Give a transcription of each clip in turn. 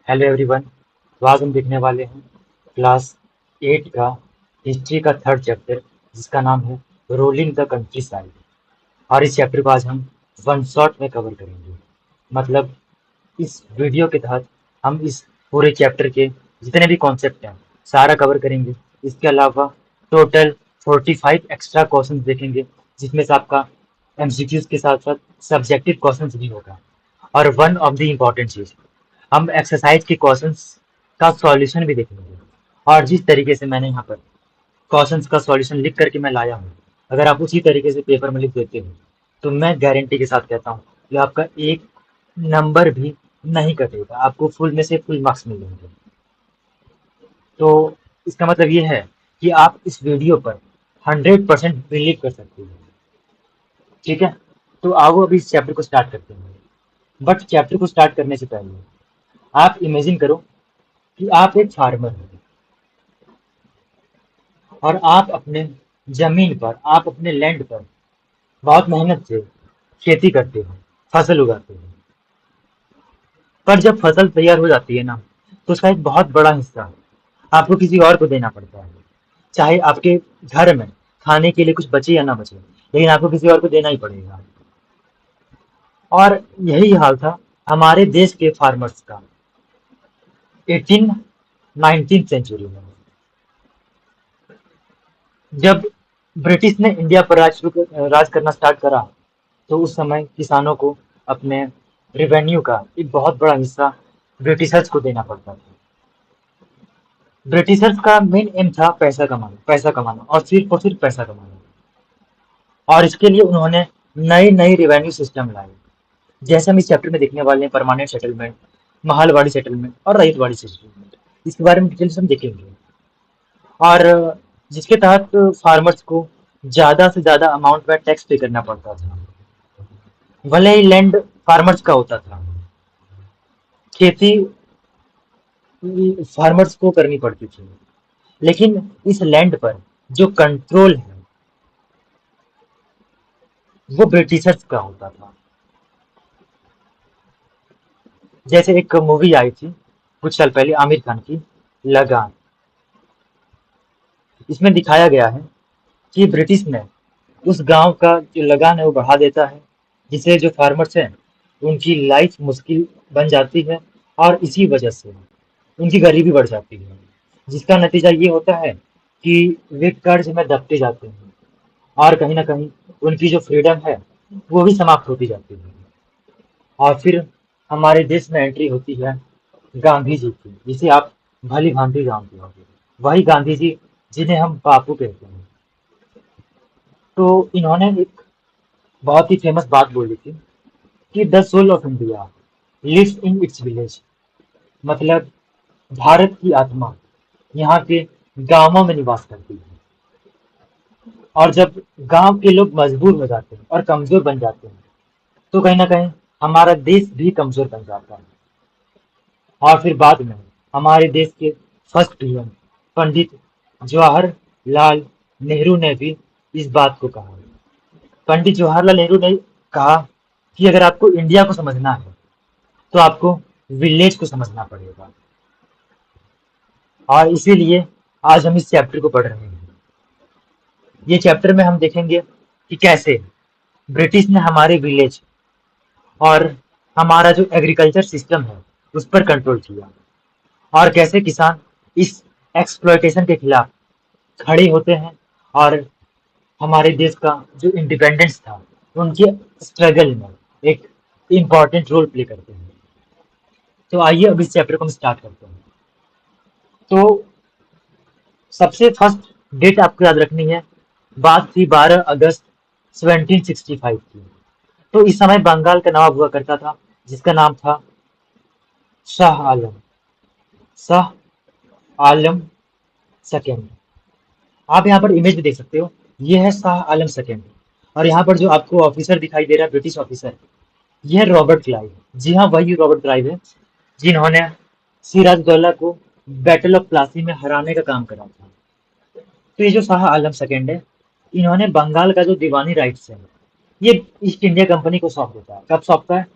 Hello everyone. तो आज हम देखने वाले हैं क्लास 8 का हिस्ट्री का थर्ड चैप्टर, जिसका नाम है रोलिंग द कंट्री साइड। और इस चैप्टर को आज हम वन शॉट में कवर करेंगे। मतलब इस वीडियो के तहत हम इस पूरे चैप्टर के जितने भी कॉन्सेप्ट हैं सारा कवर करेंगे। इसके अलावा टोटल 45 एक्स्ट्रा क्वेश्चन देखेंगे, जिसमें से आपका एमसीक्यूज के साथ साथ सब्जेक्टिव क्वेश्चन भी होगा। और वन ऑफ द इम्पॉर्टेंट चीज, हम एक्सरसाइज के क्वेश्चंस का सॉल्यूशन भी देखेंगे। और जिस तरीके से मैंने यहाँ पर क्वेश्चंस का सॉल्यूशन लिख करके मैं लाया हूँ, अगर आप उसी तरीके से पेपर में लिख देते हो तो मैं गारंटी के साथ कहता हूँ कि आपका एक नंबर भी नहीं कटेगा, आपको फुल में से फुल मार्क्स मिलेंगे। तो इसका मतलब ये है कि आप इस वीडियो पर 100% बिलीव कर सकते हो। ठीक है, तो आओ अभी इस चैप्टर को स्टार्ट करते हैं। बट चैप्टर को स्टार्ट करने से पहले आप इमेजिन करो कि आप एक फार्मर हो और आप अपने जमीन पर, आप अपने लैंड पर बहुत मेहनत से खेती करते हो, फसल उगाते हो। पर जब फसल तैयार हो जाती है ना, तो उसका एक बहुत बड़ा हिस्सा आपको किसी और को देना पड़ता है। चाहे आपके घर में खाने के लिए कुछ बचे या ना बचे, लेकिन आपको किसी और को देना ही पड़ेगा। और यही हाल था हमारे देश के फार्मर्स का 18 19 सेंचुरी में, जब ब्रिटिश ने इंडिया पर राज करना स्टार्ट करा। तो उस समय किसानों को अपने रेवेन्यू का एक बहुत बड़ा हिस्सा ब्रिटिशर्स को देना पड़ता था। ब्रिटिशर्स का मेन एम था पैसा कमाना और सिर्फ पैसा कमाना। और इसके लिए उन्होंने नई नई रेवेन्यू सिस्टम लाए, जैसे हम इस चैप्टर में देखने वाले हैं परमानेंट सेटलमेंट, महलवाड़ी सेटलमेंट और रईतवाड़ी सेटलमेंट। इसके बारे में डिटेल से हम देखेंगे। और जिसके तहत फार्मर्स को ज्यादा से ज्यादा अमाउंट में टैक्स पे करना पड़ता था, भले ही लैंड फार्मर्स का होता था, खेती फार्मर्स को करनी पड़ती थी। लेकिन इस लैंड पर जो कंट्रोल है वो ब्रिटिशर्स का होता था। जैसे एक मूवी आई थी कुछ साल पहले आमिर खान की, लगान। इसमें दिखाया गया है कि ब्रिटिश ने उस गांव का जो लगान है वो बढ़ा देता है, जिससे जो फार्मर्स हैं उनकी लाइफ मुश्किल बन जाती है। और इसी वजह से उनकी गरीबी बढ़ जाती है, जिसका नतीजा ये होता है कि वे कर्ज में दबते जाते हैं और कहीं ना कहीं उनकी जो फ्रीडम है वो भी समाप्त होती जाती है। और फिर हमारे देश में एंट्री होती है गांधी जी की, जिसे आप भली भांति जानते होंगे। वही गांधी जी जिन्हें हम बापू कहते हैं। तो इन्होंने एक बहुत ही फेमस बात बोली थी कि the soul of India lives in its village. मतलब भारत की आत्मा यहाँ के गांवों में निवास करती है। और जब गांव के लोग मजबूर हो जाते हैं और कमजोर बन जाते हैं, तो कहीं ना कहीं हमारा देश भी कमजोर बन जाता है। और फिर बाद में हमारे देश के फर्स्ट पीएम पंडित जवाहरलाल नेहरू ने भी इस बात को कहा। पंडित जवाहरलाल नेहरू ने कहा कि अगर आपको इंडिया को समझना है तो आपको विलेज को समझना पड़ेगा। और इसीलिए आज हम इस चैप्टर को पढ़ रहे हैं। ये चैप्टर में हम देखेंगे कि कैसे ब्रिटिश ने हमारे विलेज और हमारा जो एग्रीकल्चर सिस्टम है उस पर कंट्रोल किया, और कैसे किसान इस एक्सप्लॉयटेशन के खिलाफ खड़े होते हैं और हमारे देश का जो इंडिपेंडेंस था उनके स्ट्रगल में एक इम्पॉर्टेंट रोल प्ले करते हैं। तो आइए अब इस चैप्टर को हम स्टार्ट करते हैं। तो सबसे फर्स्ट डेट आपको याद रखनी है। बात थी 12 अगस्त 1765 की। तो इस समय बंगाल का नवाब हुआ करता था, जिसका नाम था शाह आलम, शाह आलम सेकेंड। आप यहाँ पर इमेज भी देख सकते हो, ये है शाह आलम सेकेंड। और यहाँ पर जो आपको ऑफिसर दिखाई दे रहा है, ब्रिटिश ऑफिसर, यह है रॉबर्ट क्लाइव। जी हाँ, वही रॉबर्ट क्लाइव है जिन्होंने सिराजदौल्ला को बैटल ऑफ प्लासी में हराने का काम करा था। तो ये जो शाह आलम सेकेंड है, इन्होंने बंगाल का जो दीवानी राइट्स है ये ईस्ट इंडिया कंपनी को सौंप देता है। कब सौंपता है?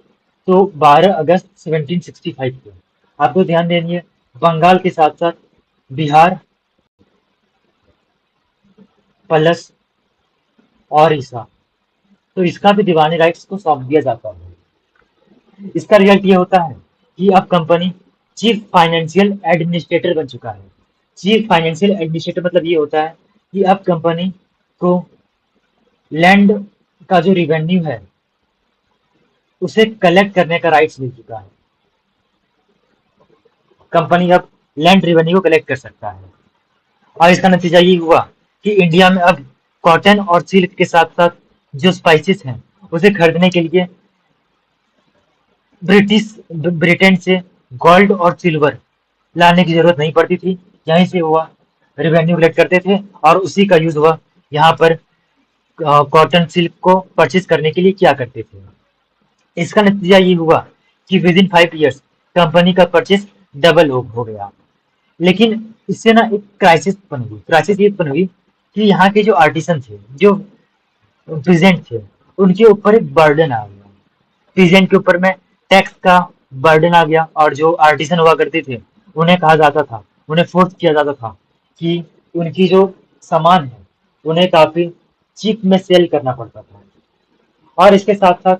तो 12 अगस्त 1765 को। आपको ध्यान देनी है, बंगाल के साथ साथ बिहार प्लस ओडिशा, तो इसका भी दीवानी राइट्स को सौंप दिया जाता है। इसका रिजल्ट ये होता है कि अब कंपनी चीफ फाइनेंशियल एडमिनिस्ट्रेटर बन चुका है। चीफ फाइनेंशियल एडमिनिस्ट्रेटर मतलब ये होता है कि अब कंपनी को लैंड का जो रिवेन्यू है उसे कलेक्ट करने का राइट्स मिल चुका है। कंपनी अब लैंड रेवेन्यू को कलेक्ट कर सकता है। और इसका नतीजा ये हुआ कि इंडिया में अब कॉटन और सिल्क के साथ साथ जो स्पाइसेस हैं उसे खरीदने के लिए ब्रिटेन से गोल्ड और सिल्वर लाने की जरूरत नहीं पड़ती थी। यहीं से हुआ रेवेन्यू कलेक्ट करते थे और उसी का यूज हुआ यहाँ पर कॉटन सिल्क को परचेज करने के लिए किया करते थे। इसका नतीजा ये हुआ कि विद इन 5 ईयर्स कंपनी का परचेज डबल हो गया। लेकिन इससे ना एक क्राइसिस बन हुई। क्राइसिस ये बन हुई कि यहाँ के जो आर्टिसन थे, जो प्रेजेंट थे, उनके ऊपर एक बर्डन आ गया। प्रेजेंट के ऊपर में टैक्स का बर्डन आ गया और जो आर्टिसन हुआ करते थे उन्हें कहा जाता था, उन्हें फोर्स किया जाता था कि उनकी जो सामान है उन्हें काफी चीप में सेल करना पड़ता था। और इसके साथ साथ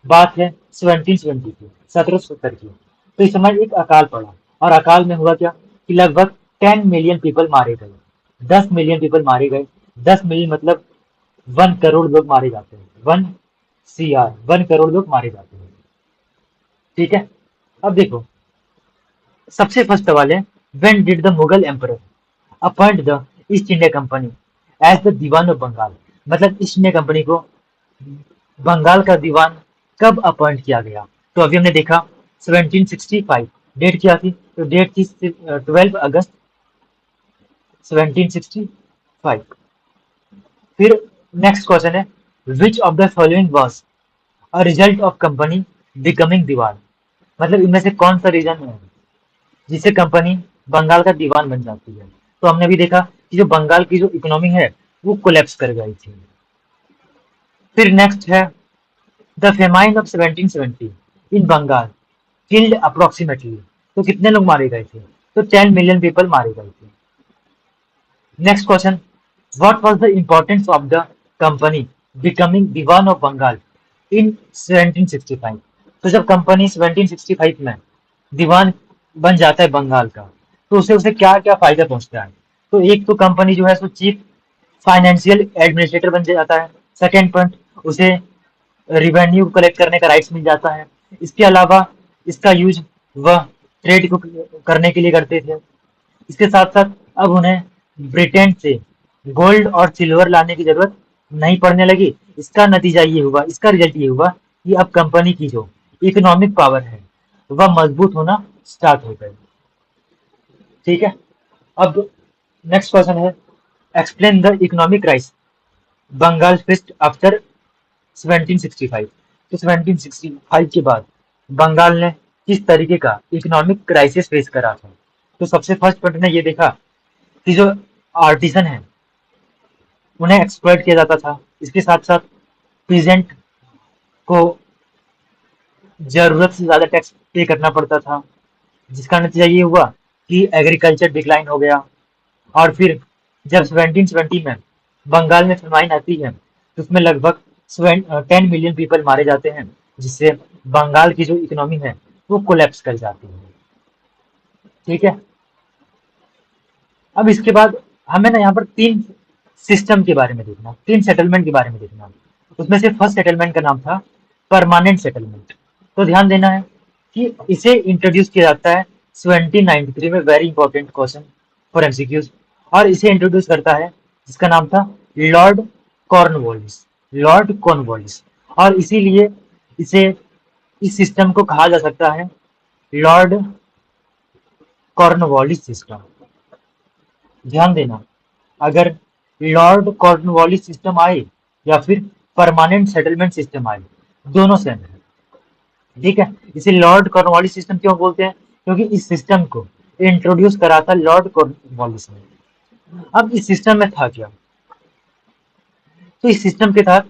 बात है 1770 की, 1770 की, तो इस समय एक अकाल पड़ा। और अकाल में हुआ क्या कि लगभग 10 मिलियन पीपल मारे गए, 10 मिलियन पीपल मारे गए। 10 मिलियन मतलब 1 करोड़ लोग मारे जाते हैं, 1 CR, 1 करोड़ लोग मारे जाते हैं। ठीक है, अब देखो सबसे फर्स्ट सवाल है, when did the Mughal emperor appoint the East India company as the diwan of Bengal. मतलब ईस्ट इंडिया कंपनी को बंगाल का दीवान कब अपॉइंट किया गया? तो अभी हमने देखा 1765। डेट क्या थी? तो डेट थी 12 अगस्त 1765। फिर नेक्स्ट क्वेश्चन है, which of the following was a result of company becoming diwan. मतलब इनमें से कौन सा रीजन है जिससे कंपनी बंगाल का दीवान बन जाती है? तो हमने भी देखा कि जो बंगाल की जो इकोनॉमी है वो कोलैप्स कर गई थी। फिर नेक्स्ट है, the famine of 1770 in Bengal killed approximately. तो कितने लोग मारे गए थे? तो 10 मिलियन पीपल मारे गए थे। Next question, what was the importance of the company becoming diwan of Bengal in 1765। तो जब कंपनी 1765 में दीवान बन जाता है बंगाल का, तो उसे उसे क्या क्या फायदा पहुंचता है? तो एक तो कंपनी जो है सो चीफ फाइनेंशियल एडमिनिस्ट्रेटर बन जाता है। सेकेंड पॉइंट, उसे रिवेन्यू कलेक्ट करने का राइट्स मिल जाता है। इसके अलावा इसका यूज वह ट्रेड को करने के लिए करते थे। इसके साथ साथ अब उन्हें ब्रिटेन से गोल्ड और सिल्वर लाने की जरूरत नहीं पड़ने लगी। इसका नतीजा ये हुआ, इसका रिजल्ट ये हुआ कि अब कंपनी की जो इकोनॉमिक पावर है वह मजबूत होना स्टार्ट हो गई। ठीक है, अब नेक्स्ट क्वेश्चन है, explain the economic crisis Bengal faced after 1765। तो 1765 के बाद बंगाल ने किस तरीके का इकोनॉमिक क्राइसिस फेस करा था? तो सबसे फर्स्ट पॉइंट ने ये देखा कि जो आर्टिसन है उन्हें एक्सप्लॉइट किया जाता था। इसके साथ साथ पीजेंट को जरूरत से ज्यादा टैक्स पे करना पड़ता था, जिसका नतीजा ये हुआ कि एग्रीकल्चर डिक्लाइन हो गया। और फिर जब 1770 में बंगाल में फेमाइन आती है तो उसमें लगभग 10 मिलियन पीपल मारे जाते हैं, जिससे बंगाल की जो इकोनॉमी है वो कोलैप्स कर जाती है। ठीक है, अब इसके बाद हमें ना यहाँ पर तीन सिस्टम के बारे में देखना, तीन सेटलमेंट के बारे में देखना। उसमें से फर्स्ट सेटलमेंट का नाम था परमानेंट सेटलमेंट। तो ध्यान देना है कि इसे इंट्रोड्यूस किया जाता है 1793 में। Very important question for MCQs. और इसे इंट्रोड्यूस करता है जिसका नाम था लॉर्ड कॉर्नवालिस। लॉर्ड कॉर्नवालिस, और इसीलिए इसे इस सिस्टम को कहा जा सकता है लॉर्ड कॉर्नवालिस सिस्टम। ध्यान देना, अगर लॉर्ड कॉर्नवालिस सिस्टम आए या फिर परमानेंट सेटलमेंट सिस्टम आए, दोनों सेम है। ठीक है, इसे लॉर्ड कॉर्नवालिस सिस्टम क्यों बोलते हैं? क्योंकि इस सिस्टम को इंट्रोड्यूस करा था लॉर्ड कॉर्नवालिस ने। अब इस सिस्टम में था क्या? तो इस सिस्टम के तहत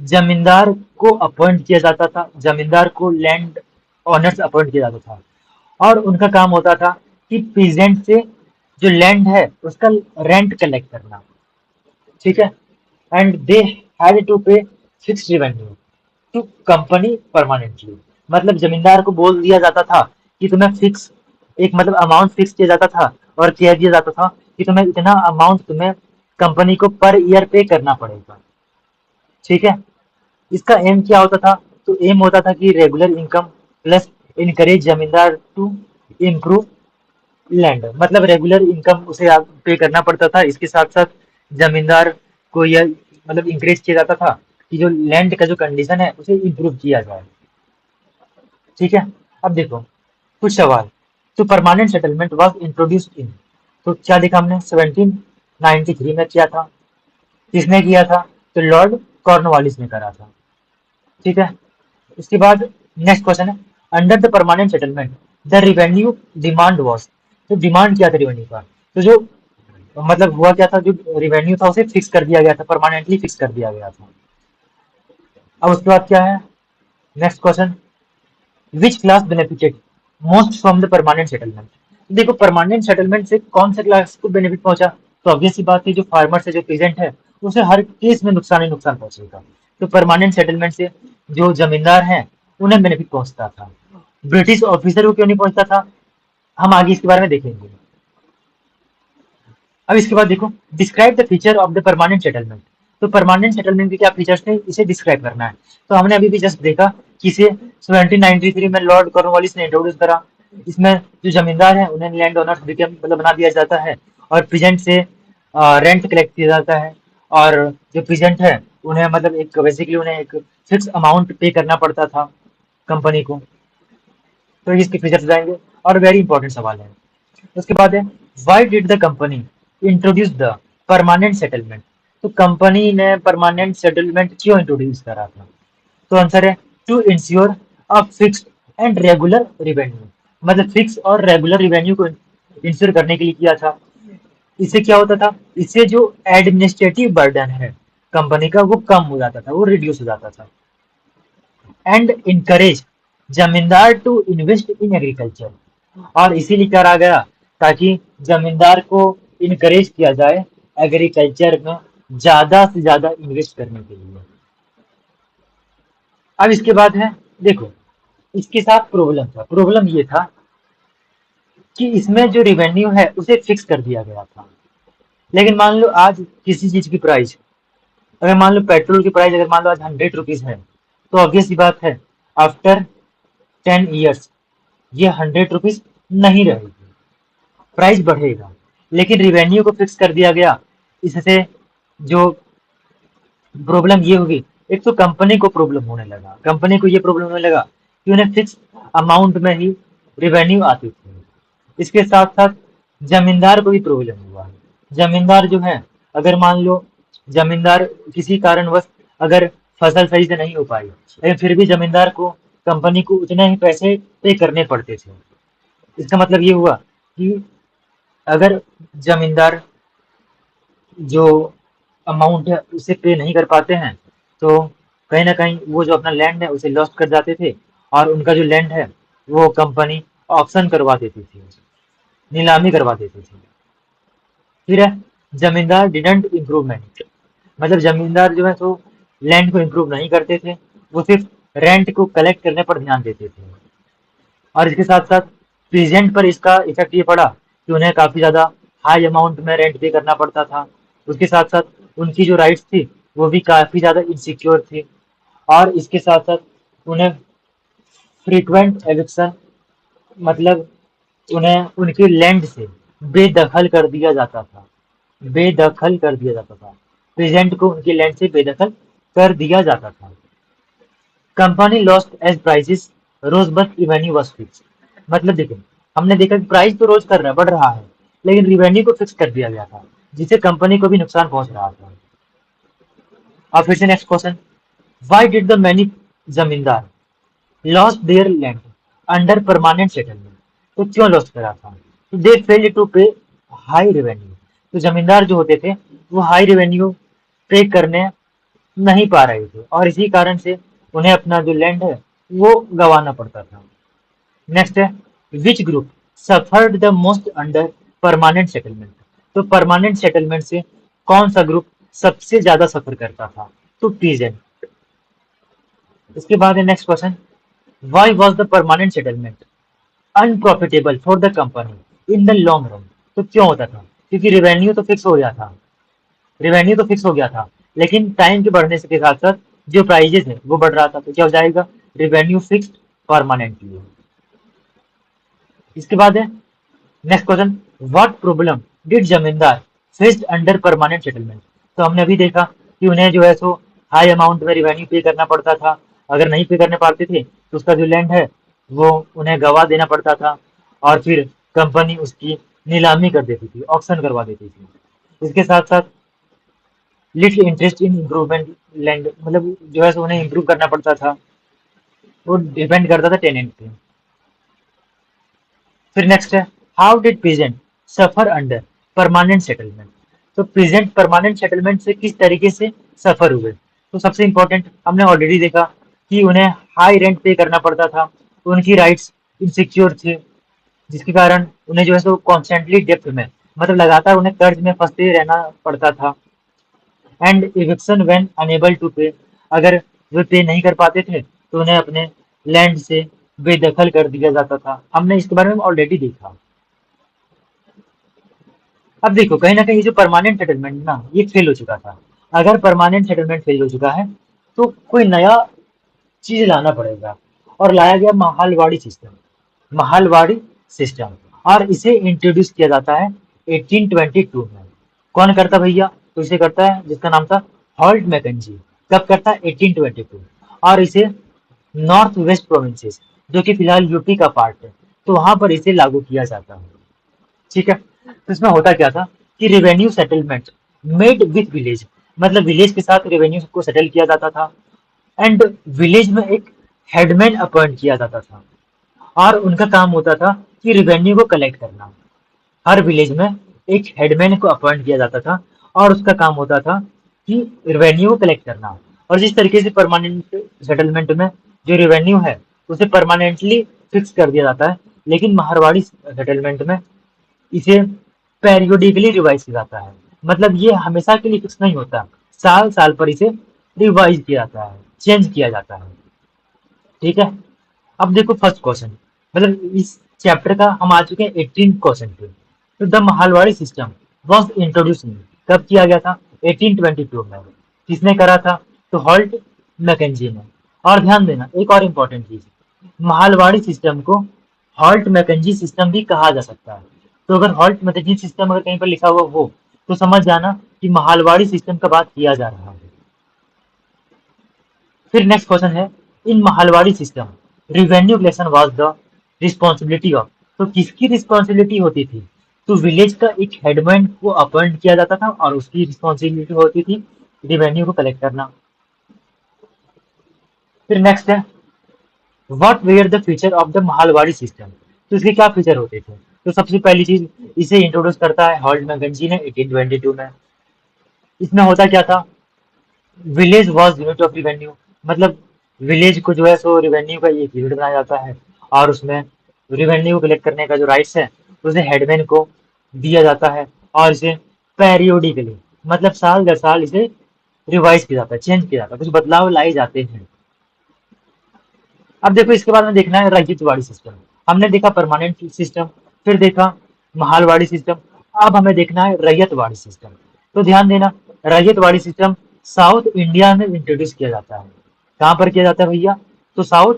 जमींदार को अपॉइंट किया जाता था, जमींदार को लैंड ऑनर्स अपॉइंट किया जाता था। और उनका काम होता था कि पीजेंट से जो लैंड है उसका रेंट कलेक्ट करना, ठीक है। And they had to pay fix revenue to company permanently. मतलब जमींदार को बोल दिया जाता था कि तुम्हें फिक्स एक मतलब अमाउंट फिक्स किया जाता था और कह दिया जाता था कि तुम्हें इतना अमाउंट तुम्हें कंपनी को पर ईयर पे करना पड़ेगा, ठीक है। इसका एम क्या होता था? तो एम होता था कि regular income plus encourage zamindar to improve land. मतलब रेगुलर इनकम उसे पे करना पड़ता था, इसके साथ साथ जमींदार को यह मतलब इंकरेज किया जाता था कि जो लैंड का जो कंडीशन है उसे इम्प्रूव किया जाए, ठीक है। अब देखो कुछ सवाल। तो permanent settlement was introduced in, तो क्या देखा हमने 1793 में किया था। किसने किया था? तो लॉर्ड कॉर्नवालिस ने करा था, ठीक है। उसके बाद नेक्स्ट क्वेश्चन है, under the permanent settlement the revenue demand was, तो डिमांड क्या था रिवेन्यू का? तो जो मतलब हुआ क्या था, जो रिवेन्यू था उसे फिक्स कर दिया गया था, परमानेंटली फिक्स कर दिया गया था। अब उसके बाद क्या है next question, which class benefited most from the permanent settlement. देखो परमानेंट सेटलमेंट से कौन सा क्लास को बेनिफिट पहुंचा? तो ऑब्वियस सी बात है जो फार्मर्स है जो पेजेंट है उसे हर केस में नुकसान ही नुकसान पहुंचेगा। तो परमानेंट सेटलमेंट से जो जमींदार हैं उन्हें बेनिफिट पहुंचता था, ब्रिटिश ऑफिसर को क्यों नहीं पहुंचता था, हम आगे इसके बारे में देखेंगे। अब इसके बाद देखो, describe the feature of the permanent settlement. तो परमानेंट सेटलमेंट के क्या फीचर्स थे इसे डिस्क्राइब करना है। तो हमने अभी भी जस्ट देखा कि इसे 1793 में लॉर्ड कॉर्नवालिस ने इंट्रोड्यूस करा। इसमें जो जमींदार है उन्हें लैंड ओनर्स मतलब बना दिया जाता है और पीजेंट से रेंट कलेक्ट किया जाता है। और जो पीजेंट है उन्हें मतलब एक बेसिकली उन्हें एक फिक्स अमाउंट पे करना पड़ता था कंपनी को। तो इसके फीचर्स जाएंगे और वेरी इंपॉर्टेंट सवाल है। उसके बाद है, why did the company introduce the permanent settlement. तो कंपनी ने परमानेंट सेटलमेंट क्यों इंट्रोड्यूस करा था? तो आंसर है, to ensure a fixed and regular revenue. मतलब फिक्स और रेगुलर रिवेन्यू को इंश्योर करने के लिए किया था। इससे क्या होता था, इससे जो एडमिनिस्ट्रेटिव बर्डन है कंपनी का वो कम हो जाता था, वो रिड्यूस हो जाता था। And encourage zamindar to invest in agriculture, और इसीलिए करा गया ताकि जमींदार को इनकरेज किया जाए एग्रीकल्चर में ज्यादा से ज्यादा इन्वेस्ट करने के लिए। अब इसके बाद है, देखो इसके साथ प्रॉब्लम था। प्रॉब्लम ये था कि इसमें जो रिवेन्यू है उसे फिक्स कर दिया गया था। लेकिन मान लो आज किसी चीज की प्राइस, अगर मान लो पेट्रोल की प्राइस अगर मान लो आज 100 रुपीज है, तो ऑब्वियस सी बात है आफ्टर 10 ईयर्स ये 100 रुपीज नहीं रहेगी, प्राइस बढ़ेगा। लेकिन रिवेन्यू को फिक्स कर दिया गया, इससे जो प्रॉब्लम ये होगी, एक तो कंपनी को प्रॉब्लम होने लगा, कंपनी को ये प्रॉब्लम होने लगा कि उन्हें फिक्स अमाउंट में ही रिवेन्यू आती थी। इसके साथ साथ जमींदार को भी प्रॉब्लम हुआ। जमींदार जो है, अगर मान लो जमींदार किसी कारणवश अगर फसल सही से नहीं हो पाई, लेकिन फिर भी जमींदार को कंपनी को उतने ही पैसे पे करने पड़ते थे। इसका मतलब ये हुआ कि अगर जमींदार जो अमाउंट है उसे पे नहीं कर पाते हैं तो कहीं ना कहीं वो जो अपना लैंड है उसे लॉस्ट कर जाते थे, और उनका जो लैंड है वो कंपनी ऑप्शन करवा देती थी, नीलामी करवा देती थी। फिर है, जमींदार डिडंट इम्प्रूवमेंट। मतलब जमींदार जो है तो लैंड को इम्प्रूव नहीं करते थे, वो सिर्फ रेंट को कलेक्ट करने पर ध्यान देते थे। और इसके साथ साथ पीजेंट पर इसका इफेक्ट ये पड़ा कि उन्हें काफी ज्यादा हाई अमाउंट में रेंट पे करना पड़ता था। उसके साथ साथ उनकी जो राइट्स थी वो भी काफी ज्यादा इनसिक्योर थी। और इसके साथ साथ उन्हें फ्रीक्वेंट एविक्शन, मतलब उन्हें उनके लैंड से बेदखल कर दिया जाता था, बेदखल कर दिया जाता था। प्रेजेंट को उनके लैंड से बेदखल कर दिया जाता था। Company lost as prices rose but revenue was fix. मतलब देखो हमने देखा कि प्राइस तो रोज कर रहा है, बढ़ रहा है, लेकिन रिवेन्यू को फिक्स कर दिया गया था जिससे कंपनी को भी नुकसान पहुंच रहा था। अब फिर से next question, why did the many zamindar lost their land under permanent settlement. तो क्यों लॉस्ट करा था? तो they failed to pay high revenue. तो जमींदार जो होते थे वो हाई रेवेन्यू पे करने नहीं पा रहे थे, और इसी कारण से उन्हें अपना जो लैंड है वो गंवाना पड़ता था। नेक्स्ट है, which group suffered the most under permanent settlement. तो परमानेंट सेटलमेंट से कौन सा ग्रुप सबसे ज्यादा सफर करता था? तो पीजेंट। इसके बाद है next question, why was the permanent settlement unprofitable for the company in the long run? तो क्यों होता था? क्योंकि रेवेन्यू तो फिक्स हो गया था, रेवेन्यू तो फिक्स हो गया था, लेकिन टाइम के बढ़ने से के साथ साथ जो प्राइजेस है वो बढ़ रहा था, तो क्या हो जाएगा? Revenue fixed permanently. इसके बाद है next question, what problem did जमींदार फेस्ड अंडर परमानेंट सेटलमेंट? तो हमने अभी देखा कि उन्हें जो है सो हाई अमाउंट में रिवेन्यू पे करना पड़ता था, अगर नहीं पे करने पाते थे तो उसका जो लैंड है वो उन्हें गवा देना पड़ता था, और फिर कंपनी उसकी नीलामी कर देती थी, ऑक्शन करवा देती थी। इसके साथ साथ little interest in improvement land, मतलब जो है सो उन्हें इम्प्रूव करना पड़ता था, वो डिपेंड करता था टेनेंट पे। फिर नेक्स्ट है, how did peasant suffer under permanent settlement? तो पीजेंट परमानेंट सेटलमेंट से किस तरीके से सफर हुए? तो सबसे इंपॉर्टेंट हमने ऑलरेडी देखा कि उन्हें हाई रेंट पे करना पड़ता था, उनकी राइट्स इनसिक्योर थे, जिसके कारण उन्हें जो है सो कॉन्स्टेंटली डेप्थ में, मतलब लगातार उन्हें कर्ज में फंसते रहना पड़ता था। And eviction when unable to pay, अगर वे पे नहीं कर पाते थे तो उन्हें अपने लैंड से बेदखल कर दिया जाता था, हमने इसके बारे में ऑलरेडी देखा। अब देखो कहीं ना कहीं जो परमानेंट सेटलमेंट ना ये फेल हो चुका था, अगर परमानेंट सेटलमेंट फेल हो चुका है तो कोई नया चीज लाना पड़ेगा, और लाया गया महालवाड़ी सिस्टम, महालवाड़ी सिस्टम, और इसे इंट्रोड्यूस किया जाता है 1822 में। कौन करता भैया? तो इसे करता है जिसका नाम था हॉल्ट मैकेंजी। कब करता है? 1822। और इसे नॉर्थ वेस्ट प्रोविंसेस, जो कि फिलहाल यूपी का पार्ट है, तो वहां पर इसे लागू किया जाता है। ठीक है, तो इसमें होता क्या था कि revenue settlement made with village, मतलब विलेज के साथ रेवेन्यू को सेटल किया जाता था, एंड विलेज में एक हेडमैन अपॉइंट किया जाता था, और उनका काम होता था कि रेवेन्यू को कलेक्ट करना। हर विलेज में एक हेडमैन को अपॉइंट किया जाता था, और उसका काम होता था कि रेवेन्यू को कलेक्ट करना। और जिस तरीके से परमानेंट सेटलमेंट में जो रेवेन्यू है उसे परमानेंटली फिक्स कर दिया जाता है, लेकिन मारवाड़ी सेटलमेंट में इसे पेरियोडिकली रिवाइज किया जाता है, मतलब ये हमेशा के लिए फिक्स नहीं होता, साल साल पर इसे रिवाइज किया जाता है, चेंज किया जाता है। ठीक है, अब देखो फर्स्ट क्वेश्चन, मतलब इस चैप्टर का हम आ चुके हैं 18 क्वेश्चन पे। तो the Mahalwari system was introduce कब किया गया था? 1822 में। किसने करा था? तो हॉल्ट मैकेंजी ने। और ध्यान देना एक और इम्पोर्टेंट चीज, महालवाड़ी सिस्टम को हॉल्ट मैकेंजी सिस्टम भी कहा जा सकता है। तो अगर हॉल्ट मैकेंजी सिस्टम अगर कहीं पर लिखा हुआ हो तो समझ जाना कि महालवाड़ी सिस्टम का बात किया जा रहा है। फिर नेक्स्ट क्वेश्चन है, in Mahalwari system revenue collection was the responsibility of. तो किसकी रिस्पॉन्सिबिलिटी होती थी? तो विलेज का एक हेडमैन को अपॉइंट किया जाता था, और उसकी रिस्पॉन्सिबिलिटी होती थी रिवेन्यू को कलेक्ट करना। फिर नेक्स्ट है, what were the feature of the Mahalwari system? तो इसके क्या फीचर होते थे? तो सबसे पहली चीज, इसे इंट्रोड्यूस करता है हॉल्ट मैकेंजी ने 1822 में। इसमें होता क्या था? Village was unit of revenue, मतलब विलेज को जो है सो रिवेन्यू का एक यूनिट बनाया जाता है, और उसमें रिवेन्यू कलेक्ट करने का जो राइट्स है उसे हेडमैन को दिया जाता है, और इसे पेरियोडिकली, मतलब साल दर साल इसे रिवाइज किया जाता है, चेंज किया जाता है, कुछ बदलाव लाए जाते हैं। अब देखो इसके बाद में देखना है रैयतवाड़ी सिस्टम। हमने देखा परमानेंट सिस्टम, फिर देखा महालवाड़ी सिस्टम, अब हमें देखना है रैयतवाड़ी सिस्टम। तो ध्यान देना, रैयतवाड़ी सिस्टम साउथ इंडिया में इंट्रोड्यूस किया जाता है। कहाँ पर किया जाता है भैया? तो साउथ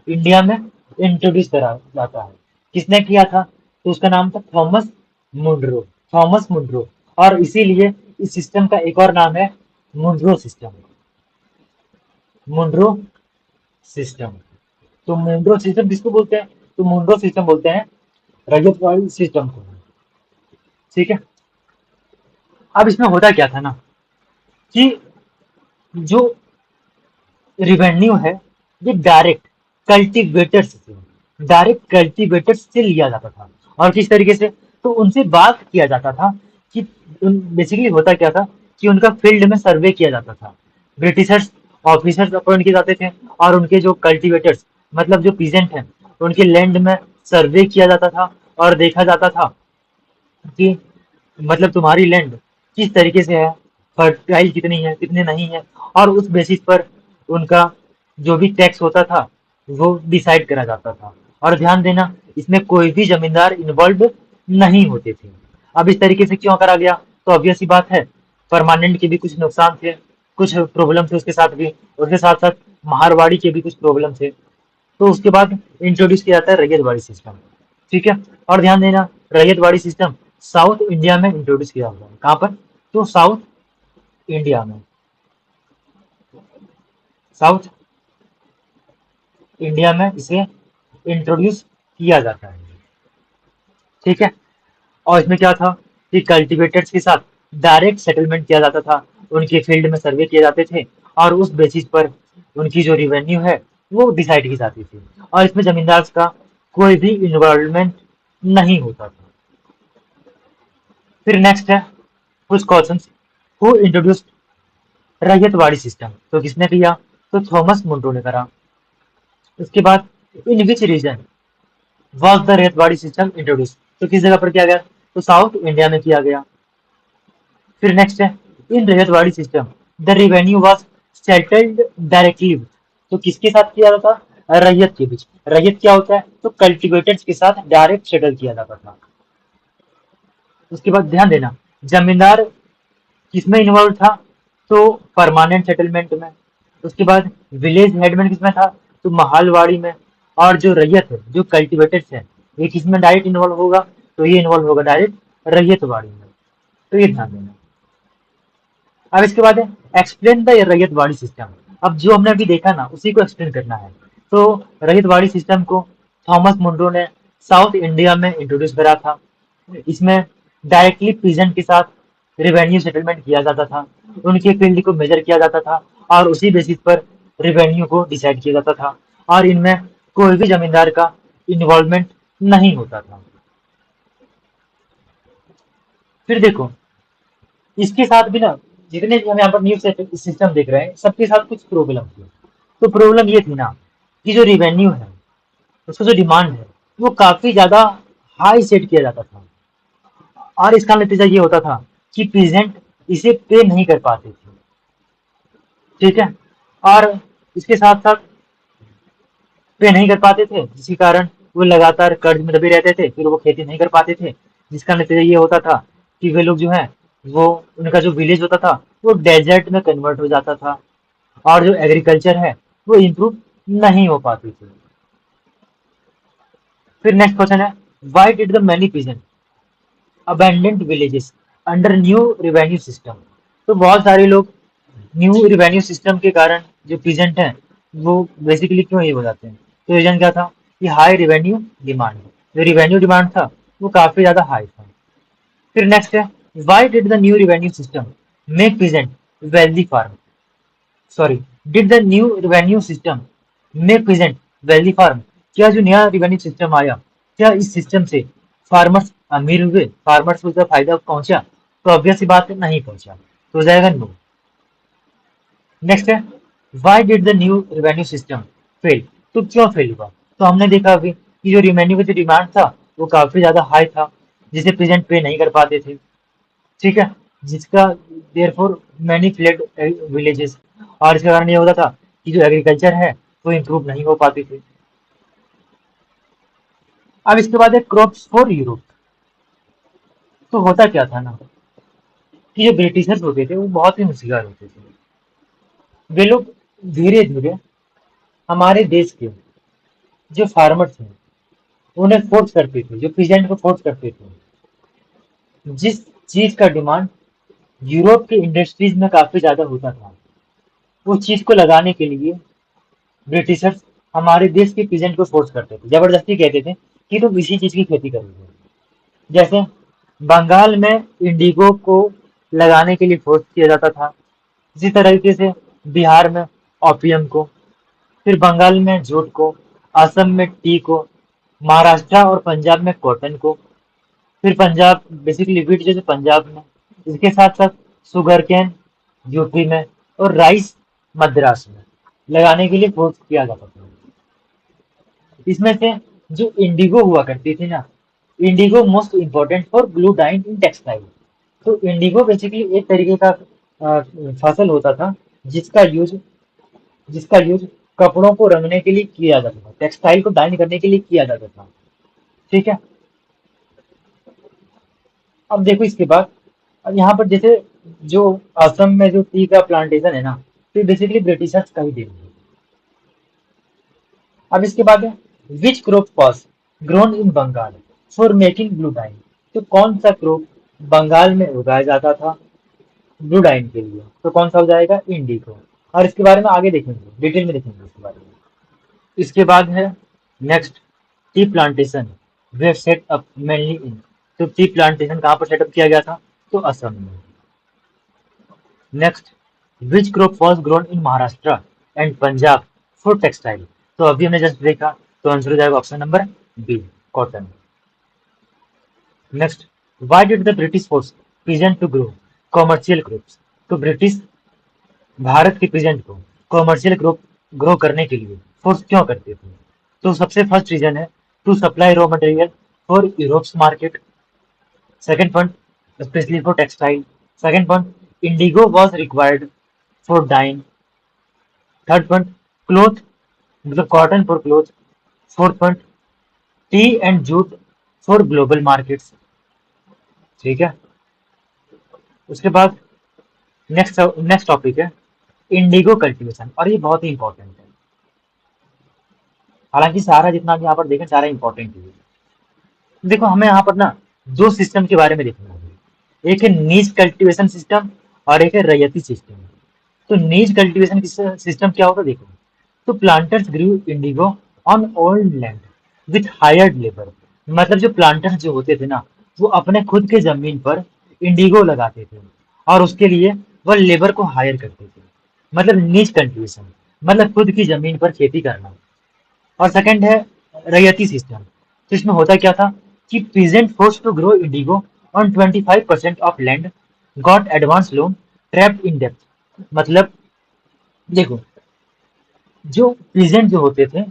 इंडिया में इंट्रोड्यूस करा जाता है। किसने किया था? तो उसका नाम था थॉमस मुनरो, थॉमस मुनरो। और इसीलिए इस सिस्टम का एक और नाम है मुनरो सिस्टम, मुनरो सिस्टम। तो मुंड्रो सिस्टम किसको बोलते हैं? तो मुंड्रो सिस्टम बोलते हैं रजतवाड़ी सिस्टम को। ठीक है, अब इसमें होता क्या था ना कि जो रिवेन्यू है ये डायरेक्ट कल्टीवेटर्स से लिया जाता था। और किस तरीके से? तो उनसे बात किया जाता था कि बेसिकली होता क्या था कि उनका फील्ड में सर्वे किया जाता था, ब्रिटिशर्स ऑफिसर्स अपॉइंट किए जाते थे, और उनके जो कल्टीवेटर्स, मतलब जो पीजेंट हैं, उनके लैंड में सर्वे किया जाता था और देखा जाता था कि मतलब तुम्हारी लैंड किस तरीके से है, फर्टाइल कितनी है, कितने नहीं है, और उस बेसिस पर उनका जो भी टैक्स होता था वो डिसाइड करा जाता था। और ध्यान देना, इसमें कोई भी जमींदार इन्वॉल्व नहीं होते थे। अब इस तरीके से क्यों करा गया? तो ऑब्वियस सी बात है, परमानेंट के भी कुछ नुकसान थे, कुछ प्रॉब्लम थे उसके साथ भी, उसके साथ साथ मारवाड़ी के भी कुछ प्रॉब्लम थे। तो उसके बाद इंट्रोड्यूस किया जाता है रैयतवाड़ी सिस्टम। ठीक है, और ध्यान देना, रैयतवाड़ी सिस्टम साउथ इंडिया में इंट्रोड्यूस किया हुआ है। कहाँ पर? तो साउथ इंडिया में, साउथ इंडिया में इसे इंट्रोड्यूस किया जाता है। ठीक है, और इसमें क्या था कि कल्टीवेटर्स के साथ डायरेक्ट सेटलमेंट किया जाता था, उनके फील्ड में सर्वे किए जाते थे, और उस बेसिस पर उनकी जो रिवेन्यू है वो डिसाइड की जाती थी, और इसमें जमींदार का कोई भी इन्वॉल्वमेंट नहीं होता था। फिर नेक्स्ट है कुछ question, who introduce ryotwari system? तो किसने किया? तो थॉमस मुंटो ने करा। उसके बाद in which region was the Ryotwari system introduce? तो किस जगह पर किया गया? तो साउथ इंडिया में किया गया। फिर नेक्स्ट है in Ryotwari system the revenue was settled directly. तो किसके साथ किया जाता? रैयत के बीच। रैयत क्या होता है? तो कल्टीवेटर्स के साथ डायरेक्ट सेटल किया जाता था। उसके बाद ध्यान देना, जमींदार किसमें इन्वॉल्व था? तो परमानेंट सेटलमेंट में। उसके बाद विलेज हेडमैन किसमें था? तो महालवाड़ी में। और जो रैयत है, जो कल्टीवेटर्स है, ये किसमें डायरेक्ट इन्वॉल्व होगा? तो ये इन्वॉल्व होगा डायरेक्ट रैयतवाड़ी में। तो ये ध्यान देना। अब इसके बाद है एक्सप्लेन द रैयतवाड़ी सिस्टम। अब जो हमने अभी देखा ना उसी को एक्सप्लेन करना है। तो रैयतवाड़ी सिस्टम को थॉमस मुंड्रो ने साउथ इंडिया में इंट्रोड्यूस करा था। इसमें डायरेक्टली पीजेंट के साथ रिवेन्यू सेटलमेंट किया जाता था, उनके फील्ड को मेजर किया जाता था, और उसी बेसिस पर रिवेन्यू को डिसाइड किया जाता था, और इनमें कोई भी जमींदार का इन्वॉल्वमेंट नहीं होता था। फिर देखो, इसके साथ भी ना, जितने भी हम यहाँ पर न्यूज सिस्टम देख रहे हैं सबके साथ कुछ प्रॉब्लम थी। तो प्रॉब्लम ये थी ना कि जो रिवेन्यू है, उसका जो डिमांड है वो काफी ज्यादा हाई सेट किया जाता था, और इसका नतीजा ये होता था कि पीजेंट इसे पे नहीं कर पाते थे। ठीक है, और इसके साथ साथ पे नहीं कर पाते थे, जिसके कारण वो लगातार कर्ज में दबे रहते थे, फिर वो खेती नहीं कर पाते थे, जिसका नतीजा ये होता था कि वे लोग जो है वो, उनका जो विलेज होता था वो डेजर्ट में कन्वर्ट हो जाता था, और जो एग्रीकल्चर है वो इम्प्रूव नहीं हो पाती थी। फिर नेक्स्ट क्वेश्चन है, why did the many peasant abandoned villages under new revenue system? तो बहुत सारे लोग न्यू रिवेन्यू सिस्टम के कारण जो पीजेंट हैं वो बेसिकली क्यों ये हो जाते हैं? तो रीजन क्या था कि हाई रिवेन्यू डिमांड, जो रिवेन्यू डिमांड था वो काफी ज्यादा हाई था। फिर नेक्स्ट है, why did the new revenue system make peasant wealthy farm? Sorry, did the new revenue system make peasant wealthy farm? क्या जो नया रिवेन्यू सिस्टम आया, क्या इस सिस्टम से फार्मर्स अमीर हुए, फार्मर्स को इसका फायदा पहुंचा? तो ऑब्वियस सी बात है, नहीं पहुंचा, तो हो जाएगा नो। नेक्स्ट है, why did the new revenue system fail? तो क्यों फेल हुआ? तो हमने देखा अभी कि जो रेवेन्यू का जो डिमांड था वो काफी ज्यादा हाई था, जिसे प्रेजेंट पे नहीं कर पाते थे। ठीक है, जिसका देयरफॉर मैनी फ्लड विलेजेस, और इसका कारण ये होता था कि जो एग्रीकल्चर है वो इम्प्रूव नहीं हो पाती थी। अब इसके बाद है क्रॉप्स फॉर यूरोप। तो होता क्या था ना कि जो ब्रिटिशर्स होते थे वो बहुत ही होशियार होते थे। वे लोग धीरे धीरे हमारे देश के जो फार्मर्स हैं उन्हें फोर्स करते थे, जो पीजेंट को फोर्स करते थे, जिस चीज का डिमांड यूरोप की इंडस्ट्रीज में काफी ज्यादा होता था, उस चीज को लगाने के लिए ब्रिटिशर्स हमारे देश के पीजेंट को फोर्स करते थे, जबरदस्ती कहते थे कि तुम इसी चीज की खेती करोगे। जैसे बंगाल में इंडिगो को लगाने के लिए फोर्स किया जाता था, इसी तरीके से बिहार में ओपियम को, फिर बंगाल में जूट को, असम में टी को, महाराष्ट्र और पंजाब में कॉटन को, फिर पंजाब बेसिकली वीट जैसे पंजाब में, इसके साथ साथ शुगर कैन यूपी में, और राइस मद्रास में लगाने के लिए फोर्स किया जाता था। इसमें से जो इंडिगो हुआ करती थी ना, indigo most important for glue dyeing in textile. तो इंडिगो बेसिकली एक तरीके का फसल होता था जिसका यूज जिसका यूज कपड़ों को रंगने के लिए किया जाता था, टेक्सटाइल को डाइंग करने के लिए किया जाता था। ठीक है। अब देखो इसके बाद, अब यहाँ पर जैसे जो असम में जो टी का प्लांटेशन है ना, तो बेसिकली ब्रिटिशर्स का ही देन है। अब इसके बाद है which crop was grown in Bengal for making blue dyeing. तो कौन सा क्रॉप बंगाल में उगाया जाता था ब्लू डाइन के लिए? तो कौन सा हो जाएगा? इंडिगो। और इसके बारे में आगे देखेंगे, डिटेल में देखेंगे इसके बारे में। इसके बाद है नेक्स्ट, टी प्लांटेशन वे सेट अप मेनली इन। तो टी प्लांटेशन कहाँ पर सेटअप किया गया था? तो असम में। Next, which crop was grown in Maharashtra and Punjab for textile. तो अभी हमने जस्ट देखा, तो आंसर हो जाएगा option number B, cotton. Next, why did the British force peasant to grow commercial crops. तो ब्रिटिश भारत के प्रेजेंट को कॉमर्शियल ग्रो करने के लिए फोर्स क्यों करते थे? तो सबसे फर्स्ट रीजन है to supply raw material for Europe's market. Second point, specially for textile. Second point, indigo was required for dyeing. Third point, cloth मतलब cotton for cloth. Fourth point, tea and jute for global markets. ठीक है। उसके बाद next next topic है indigo cultivation, और ये बहुत ही important है। हालांकि सारा जितना भी यहाँ पर देखें सारा इंपॉर्टेंट है। देखो हमें यहाँ पर ना दो सिस्टम के बारे में देखना है, एक है नीज कल्टीवेशन सिस्टम और एक है रैयती सिस्टम। तो नीज कल्टीवेशन सिस्टम क्या होता है देखो, तो planters grew indigo on old land with hired labour. मतलब जो प्लांटर्स जो होते थे ना, वो अपने खुद के जमीन पर इंडिगो लगाते थे और उसके लिए वह लेबर को हायर करते थे। मतलब नीज कल्टीवेशन मतलब खुद की जमीन पर खेती करना। और सेकंड है रैयती सिस्टम। तो इसमें होता क्या था कि peasant force to grow indigo on 25% of land got advance loan trapped in depth. मतलब देखो, जो पीजेंट जो होते थे,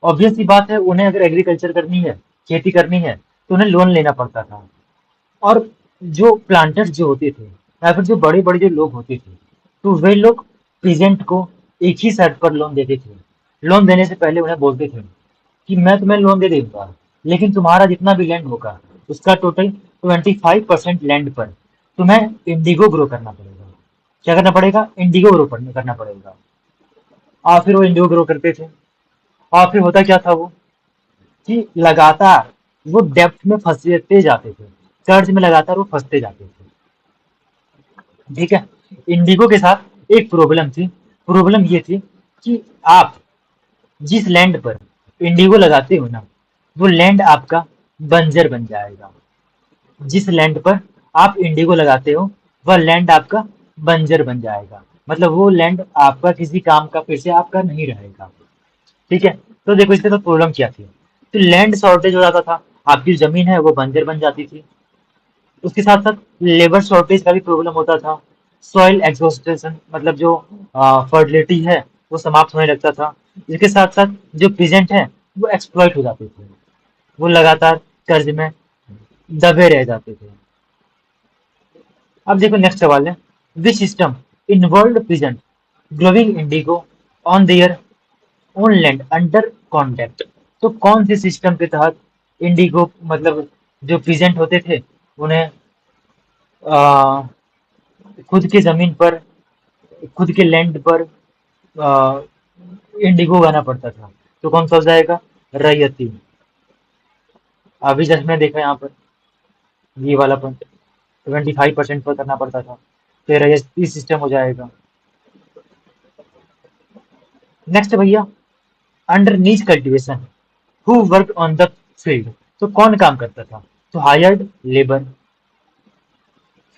ऑब्वियस सी बात है उन्हें अगर एग्रीकल्चर करनी है, खेती करनी है, तो उन्हें लोन लेना पड़ता था। और जो प्लांटर्स जो होते थे या फिर जो बड़े बड़े जो लोग होते थे, तो वे लोग पीजेंट को एक ही शर्त पर लोन देते थे। लोन देने से पहले उन्हें बोलते थे कि मैं तुम्हें लोन दे दूंगा, लेकिन तुम्हारा जितना भी लैंड होगा उसका टोटल 25% लैंड पर तुम्हें इंडिगो ग्रो करना पड़ेगा। क्या करना पड़ेगा? इंडिगो ग्रो करना पड़ेगा। और फिर वो इंडिगो ग्रो करते थे। और फिर होता क्या था वो, कि लगातार वो डेप्थ में फंसते जाते थे, कर्ज में लगातार वो फंसते जाते थे। ठीक है। इंडिगो के साथ एक प्रॉब्लम थी, प्रॉब्लम ये थी कि आप जिस लैंड पर इंडिगो लगाते हो ना, वो लैंड आपका बंजर बन जाएगा। जिस लैंड पर आप इंडिगो लगाते हो वह लैंड आपका बंजर बन जाएगा। मतलब वो लैंड आपका किसी काम का फिर से आपका नहीं रहेगा। ठीक है। तो देखो इसके साथ प्रॉब्लम क्या थी, तो लैंड शॉर्टेज हो जाता था, आपकी जमीन है वो बंजर बन जाती थी। उसके साथ साथ लेबर शॉर्टेज का भी प्रॉब्लम होता था। सॉइल एग्जॉस्टेशन मतलब जो फर्टिलिटी है वो समाप्त होने लगता था। इसके साथ साथ जो प्रेजेंट है वो एक्सप्लॉइट हो जाते थे, वो लगातार कर्ज में दबे रह जाते थे। अब देखो नेक्स्ट सवाल है, which system involve present growing Indigo on their own land under contract. तो कौन से सिस्टम के तहत इंडिगो मतलब जो प्रेजेंट होते थे उन्हें आ, खुद की जमीन पर खुद के लैंड पर इंडिगो उगाना पड़ता था? तो कौन सा हो जाएगा? रैयती। अभी जस्ट मैं देखा यहाँ पर ये वाला पॉइंट 25% पर करना पड़ता था, तो रैयती सिस्टम हो जाएगा। नेक्स्ट भैया, अंडर नीच cultivation who work on the field. तो कौन काम करता था? तो हायर्ड लेबर।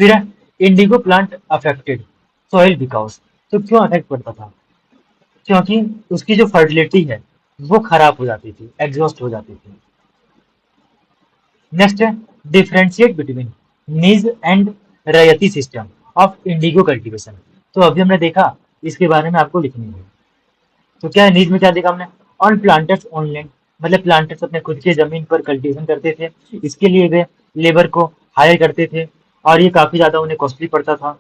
फिर है Indigo plant affected soil because. तो क्यों अफेक्ट पड़ता था? क्योंकि उसकी जो फर्टिलिटी है वो खराब हो जाती थी, एग्जॉस्ट हो जाती थी। नेक्स्ट है differentiate between nij and ryoti system of indigo cultivation. तो अभी हमने देखा, इसके बारे में आपको लिखनी है। तो क्या है नीज में क्या देखा हमने? ऑन प्लांटर्स ऑन लैंड मतलब प्लांटर्स अपने खुद के जमीन पर कल्टीवेशन करते थे। इसके लिए वे लेबर को हायर करते थे और ये काफी ज्यादा उन्हें कॉस्टली पड़ता था,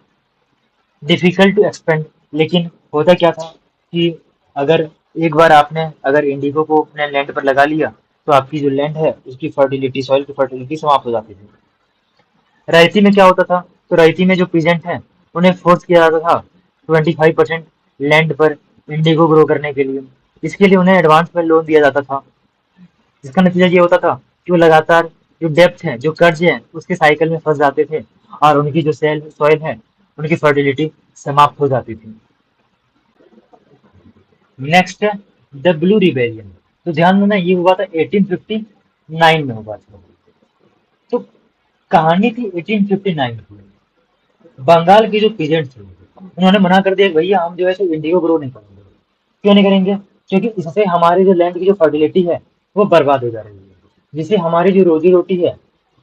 डिफिकल्ट टू एक्सपेंड। लेकिन होता क्या था कि अगर एक बार आपने अगर इंडिगो को अपने लैंड पर लगा लिया तो आपकी जो लैंड है उसकी फर्टिलिटी, सॉइल की फर्टिलिटी समाप्त हो जाती थी। रैयती में क्या होता था, तो रैयती में जो पीजेंट हैं उन्हें फोर्स किया जाता था 25% लैंड पर इंडिगो ग्रो करने के लिए। इसके लिए उन्हें एडवांस में लोन दिया जाता था, जिसका नतीजा ये होता था कि वो लगातार जो डेप्थ है, जो कर्ज है, उसके साइकिल में फंस जाते थे और उनकी जो सेल सॉइल है उनकी फर्टिलिटी समाप्त हो जाती थी। नेक्स्ट है द ब्लू रिबेलियन। तो ध्यान देना ये हुआ था 1859 में हुआ था। तो कहानी थी 1859 की। बंगाल के जो पीजेंट थे उन्होंने मना कर दिया कि भैया हम जो है सो इंडिगो ग्रो नहीं करेंगे। क्यों नहीं करेंगे? क्योंकि इससे हमारे जो लैंड की जो फर्टिलिटी है वो बर्बाद हो जा रही है, जिससे हमारी जो रोजी रोटी है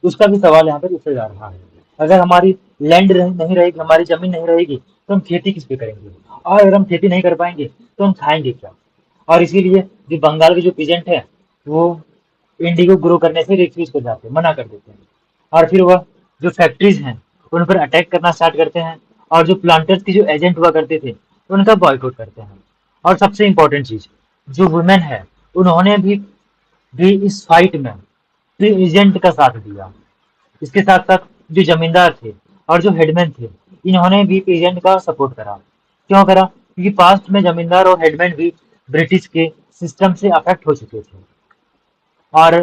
उसका भी सवाल यहाँ पर उठा जा रहा है। अगर हमारी लैंड नहीं रहेगी, हमारी जमीन नहीं रहेगी तो हम खेती किस पे करेंगे, और अगर हम खेती नहीं कर पाएंगे तो हम खाएंगे क्या? और इसीलिए जो बंगाल के जो पीजेंट है वो इंडिगो ग्रो करने से रिफ्यूज कर जाते हैं, मना कर देते हैं। और फिर वह जो फैक्ट्रीज हैं उन पर अटैक करना स्टार्ट करते हैं और जो प्लांटर्स के जो एजेंट हुआ करते थे उनका बॉयकॉट करते हैं। और सबसे इम्पोर्टेंट चीज, जो वुमेन है उन्होंने भी इस फाइट में एजेंट का साथ दिया। इसके साथ साथ जो जमींदार थे और जो हेडमैन थे इन्होंने भी एजेंट का सपोर्ट करा। क्यों करा? क्योंकि पास्ट में जमींदार और हेडमैन भी ब्रिटिश के सिस्टम से अफेक्ट हो चुके थे। और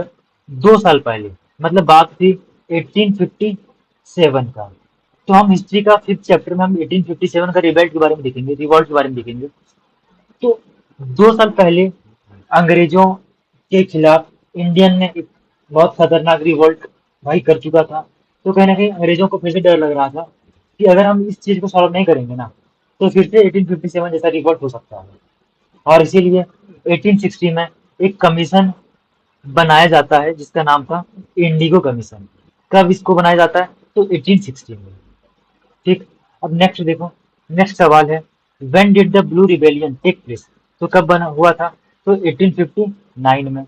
2 साल पहले, मतलब बात थी 1857 का, तो हम हिस्ट्री का 5th चैप्टर में हम 1857 का रिवोल्ट के बारे में देखेंगे, रिवॉल्ट के बारे में देखेंगे। तो 2 साल पहले अंग्रेजों के खिलाफ इंडियन ने एक बहुत खतरनाक रिवोल्ट भाई कर चुका था। तो कहीं ना कहीं अंग्रेजों को फिर से डर लग रहा था कि अगर हम इस चीज को सॉल्व नहीं करेंगे ना तो फिर से 1857 जैसा रिवोल्ट हो सकता है। और इसीलिए 1860 में एक कमीशन बनाया जाता है जिसका नाम था इंडिगो कमीशन। कब इसको बनाया जाता है? तो 1860 में। ठीक। अब नेक्स्ट देखो, नेक्स्ट सवाल है when did the blue rebellion take place. तो कब बना हुआ था? तो 1859 में।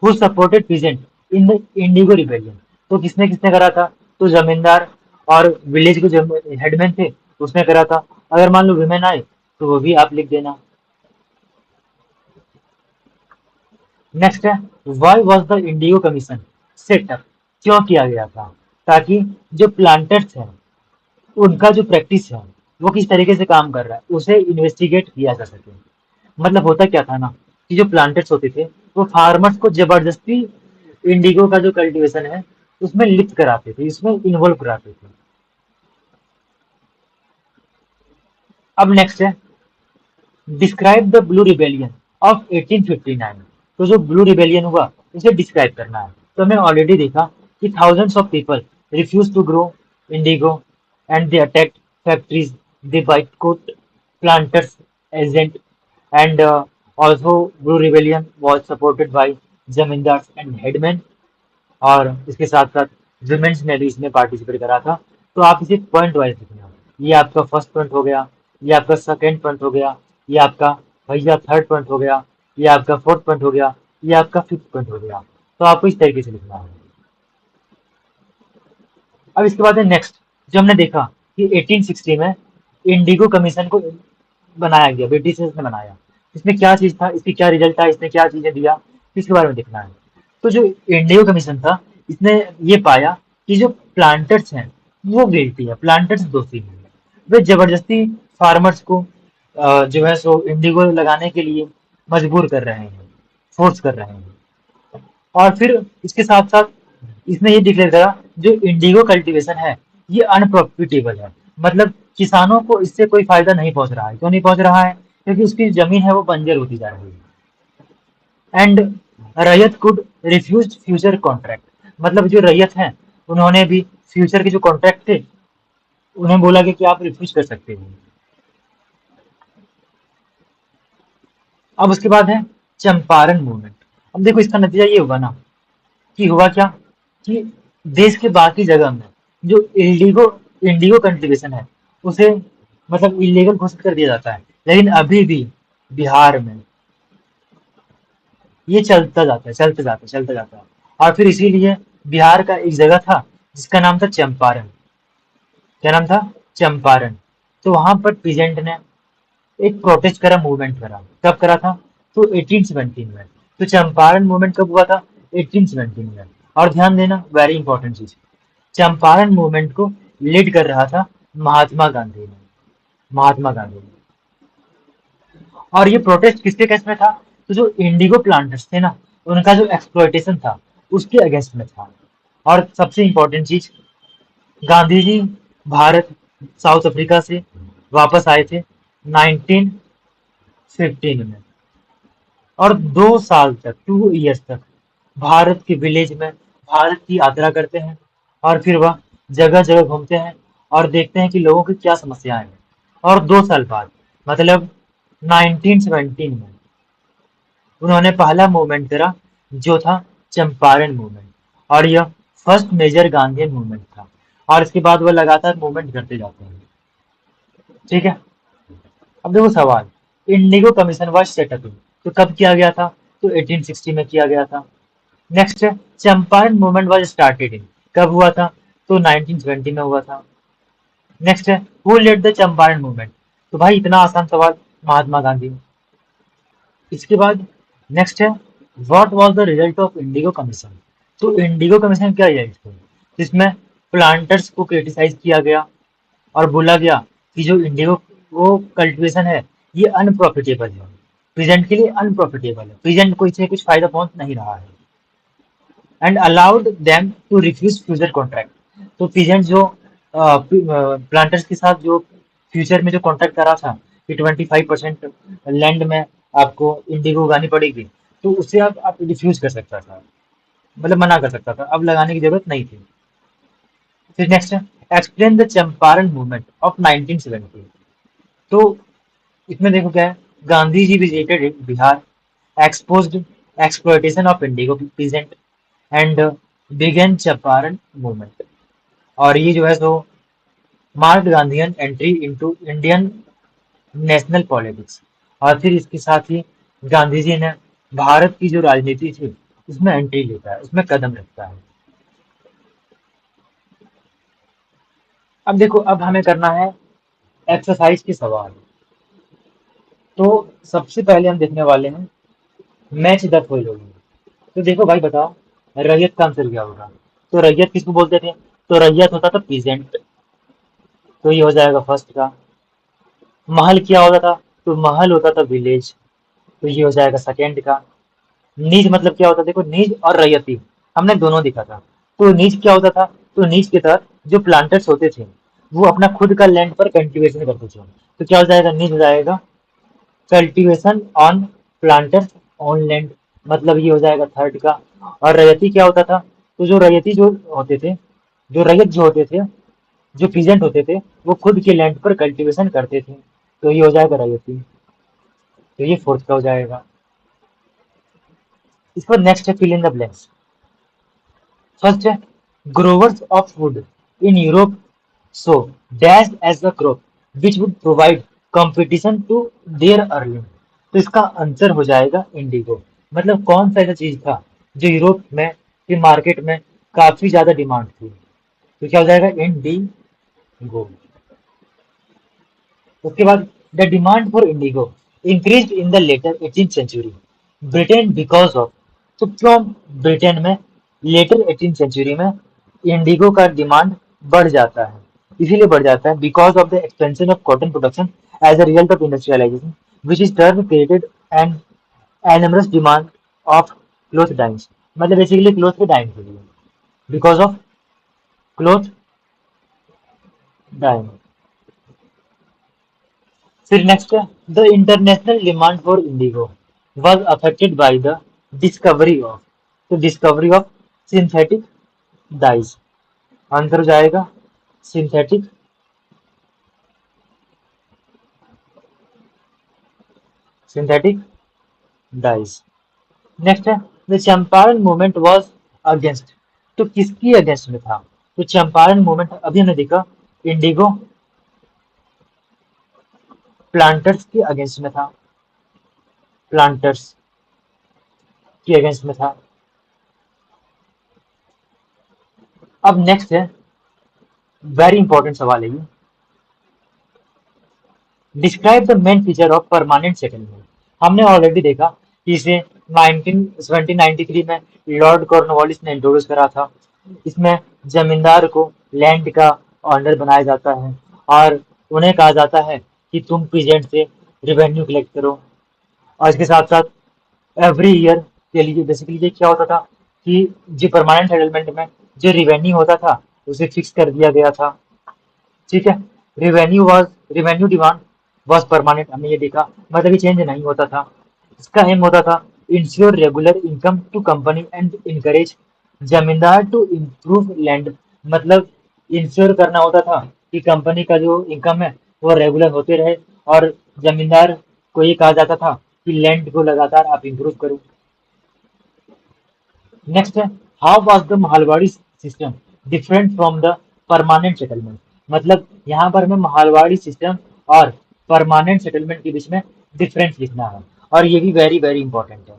Who supported peasant in the indigo rebellion. तो किसने किसने करा था? तो जमींदार और विलेज के जो हेडमैन थे उसने करा था। अगर मान लो विमेन आए तो वो भी आप लिख देना। नेक्स्ट है why was the Indigo commission setup. क्यों किया गया था? ताकि जो प्लांटर्स हैं उनका जो प्रैक्टिस है वो किस तरीके से काम कर रहा है उसे इन्वेस्टिगेट किया जा सके। मतलब होता क्या था ना कि जो प्लांटर्स होते थे वो फार्मर्स को जबरदस्ती इंडिगो का जो कल्टीवेशन है उसमें लिप्त कराते थे, इसमें इन्वॉल्व कराते थे। अब नेक्स्ट है describe the blue rebellion of 1859। तो जो ब्लू रिबेलियन हुआ उसे डिस्क्राइब करना है। तो हमने ऑलरेडी देखा कि thousands of people refuse to grow indigo and they attacked factories, they boycott planters agent and also blue rebellion was supported by zamindars and headman. और इसके साथ साथ वुमेन्स ने भी इसमें पार्टिसिपेट करा था। तो आप इसे पॉइंट वाइज लिखना। ये आपका फर्स्ट पॉइंट हो गया, ये आपका सेकेंड पॉइंट हो गया, ये आपका भैया थर्ड पॉइंट हो गया, ये आपका फोर्थ पॉइंट हो गया, ये आपका फिफ्थ पॉइंट हो गया। तो आपको इस तरीके से लिखना है। अब इसके बाद है नेक्स्ट, जो हमने देखा कि 1860 में इंडिगो कमीशन को बनाया गया, ब्रिटिशर्स ने बनाया। इसमें क्या चीज था, इसकी क्या रिजल्ट था, इसने क्या चीजें दिया, इसके बारे में देखना है। तो जो इंडिगो कमीशन था इसने ये पाया कि जो प्लांटर्स हैं वो गिल्टी है, प्लांटर्स दोषी हैं। वे जबरदस्ती फार्मर्स को जो है सो इंडिगो लगाने के लिए मजबूर कर रहे हैं, फोर्स कर रहे हैं। और फिर इसके साथ साथ इसने ये डिक्लेयर करा जो इंडिगो कल्टीवेशन है ये अनप्रॉफिटेबल है। मतलब किसानों को इससे कोई फायदा नहीं पहुंच रहा है। क्यों नहीं पहुंच रहा है? क्योंकि उसकी जमीन है वो बंजर होती जा रही है। एंड रैयत कुड रिफ्यूज फ्यूचर कॉन्ट्रैक्ट। मतलब जो रैयत है उन्होंने भी फ्यूचर के जो कॉन्ट्रैक्ट थे उन्हें बोला कि आप रिफ्यूज कर सकते हो। अब उसके बाद है चंपारण मूवमेंट। अब देखो इसका नतीजा ये होगा ना कि हुआ क्या कि देश के बाकी जगह में जो इंडिगो इंडिगो कल्टीवेशन है उसे मतलब इलीगल घोषित कर दिया जाता है। लेकिन अभी भी बिहार में ये चलता जाता है, चलता जाता है, चलता जाता है। और फिर इसीलिए बिहार का एक जगह था जिसका नाम था चंपारण। क्या नाम था? चंपारण। तो वहां पर पीजेंट ने एक प्रोटेस्ट करा, मूवमेंट करा। कब करा था? तो 1817 में। तो चंपारण मूवमेंट कब हुआ था? 1817 में। और ध्यान देना, वेरी इंपॉर्टेंट चीज, चंपारण मूवमेंट को लीड कर रहा था महात्मा गांधी ने। महात्मा गांधी ने। और ये प्रोटेस्ट किसके अगेंस्ट में था? तो जो इंडिगो प्लांटर्स थे ना, उनका जो एक्सप्लॉयटेशन था, उसके अगेंस्ट में था। और सबसे इंपॉर्टेंट चीज, गांधी जी भारत, साउथ अफ्रीका से वापस आए थे 1915 में। और 2 साल तक, 2 इयर्स तक भारत के विलेज में भारत की यात्रा करते हैं। और फिर वह जगह जगह घूमते हैं और देखते हैं कि लोगों की क्या समस्याएं हैं। और 2 साल बाद, मतलब 1917 में, उन्होंने पहला मूवमेंट करा, जो था चंपारण मूवमेंट। और यह फर्स्ट मेजर गांधीयन मूवमेंट था। और इसके बाद वह लगातार मूवमेंट करते जाते हैं। ठीक है। अब देखो सवाल, इंडिगो कमीशन वाज सेटअप इन, तो कब किया गया था? तो 1860 में किया गया था। नेक्स्ट है, Champaran movement was started in, कब हुआ था? तो 1920 में हुआ था। नेक्स्ट है, who led the Champaran movement, तो भाई इतना आसान सवाल, महात्मा गांधी। इसके बाद नेक्स्ट है, what was the result of Indigo commission, तो इंडिगो कमीशन क्या रिजल्ट थे? जिसमें प्लांटर्स को क्रिटिसाइज किया गया और बोला गया कि जो इंडिगो वो कल्टीवेशन है, ये अनप्रॉफिटेबल है, प्रेजेंट के लिए अनप्रॉफिटेबल है, प्रेजेंट को इससे कुछ फायदा पहुंच नहीं रहा है। And allowed them to refuse future contract, तो प्रेजेंट जो प्लांटर्स के साथ जो फ्यूचर में जो कॉन्ट्रैक्ट करा था कि 25% लैंड में आपको इंडिगो उगानी पड़ेगी, तो उसे आप रिफ्यूज कर सकता था, मतलब मना कर सकता था, अब लगाने की जरूरत नहीं थी। फिर नेक्स्ट है, explain the Champaran movement of 1970, तो इसमें देखो क्या है, Gandhi ji visited Bihar, exposed exploitation of indigo peasant and began Champaran movement. और ये जो है सो marked Gandhian entry into Indian national politics. और फिर इसके साथ ही गांधी जी ने भारत की जो राजनीति थी उसमें एंट्री लेता है, उसमें कदम रखता है। अब देखो, अब हमें करना है एक्सरसाइज के सवाल। तो सबसे पहले हम देखने वाले हैं मैच द फॉलोइंग। तो देखो भाई बताओ, रैयत का आंसर क्या होगा? तो रैयत किसको बोलते थे? तो रैयत होता था पीजेंट, तो ये हो जाएगा फर्स्ट का। महल क्या होता था? तो महल होता था विलेज, तो ये हो जाएगा सेकेंड का। निज मतलब क्या होता था? देखो, निज और रैयती हमने दोनों देखा था। तो निज क्या होता था? तो निज के तहत जो प्लांटर्स होते थे वो अपना खुद का लैंड पर कल्टीवेशन करते थे, तो क्या हो जाएगा? निज हो जाएगा। Cultivation on planters on land, मतलब ये हो जाएगा थर्ड का। और रैयती क्या होता था? तो जो रैयती जो होते थे, जो रैयत जो होते थे, जो पीजेंट होते थे, वो खुद के लैंड पर कल्टीवेशन करते थे, तो ये हो जाएगा रैयती। तो ये फोर्थ का हो जाएगा। इसको नेक्स्ट है, fill in the blanks. First है, growers of woad in Europe so dash as the crop which would provide competition to their earning, तो इसका आंसर हो जाएगा इंडिगो। मतलब कौन सा ऐसा चीज था जो यूरोप में की मार्केट में काफी ज्यादा डिमांड थी, तो क्या हो जाएगा? इंडिगो। उसके बाद, the demand for indigo increase in the later 18th century Britain because of, तो क्यों ब्रिटेन में लेटर 18th सेंचुरी में इंडिगो का डिमांड बढ़ जाता है? इसीलिए बढ़ जाता है because of the expansion of cotton production as a result of industrialisation which is turn created and enormous demand of cloth dyeings, मतलब बेसिकली क्लोथ के डाइंग के लिए, बिकॉज ऑफ क्लोथ डाइंग। फिर नेक्स्ट है, the international demand for Indigo was affected by the discovery of, तो discovery of synthetic dies, answer हो जाएगा synthetic synthetic dies. Next है, the Champaran movement was against, तो किसकी अगेंस्ट में था? तो चंपारण मूवमेंट अभी हमने देखा इंडिगो प्लांटर्स के अगेंस्ट में था, प्लांटर्स। के अगेंस्ट में था। अब नेक्स्ट है, वेरी इंपॉर्टेंट सवाल है ये, describe the main feature of permanent settlement. हमने ऑलरेडी देखा कि इसे 1793 में लॉर्ड कॉर्नवालिस ने इंट्रोड्यूस करा था। इसमें जमींदार को लैंड का ऑनर बनाया जाता है और उन्हें कहा जाता है कि तुम पीजेंट से रिवेन्यू कलेक्ट करो। और इसके साथ साथ एवरी ईयर के लिए बेसिकली ये क्या होता था कि जो परमानेंट सेटलमेंट में जो रिवेन्यू होता था उसे फिक्स कर दिया गया था। ठीक है, रिवेन्यू डिमांड वॉज परमानेंट, हमने ये देखा, मतलब ये चेंज नहीं होता था। इसका एम होता था ensure regular income to company and encourage zamindar to improve land, मतलब इंश्योर करना होता था कि कंपनी का जो इनकम है वो रेगुलर होते रहे, और जमींदार को ये कहा जाता था कि लैंड को लगातार आप इम्प्रूव करो। नेक्स्ट है, how was the Mahalwari system different from the permanent settlement, मतलब यहाँ पर हमें महालवाड़ी सिस्टम और परमानेंट सेटलमेंट के बीच में डिफरेंस लिखना है, और ये भी वेरी वेरी इंपॉर्टेंट है।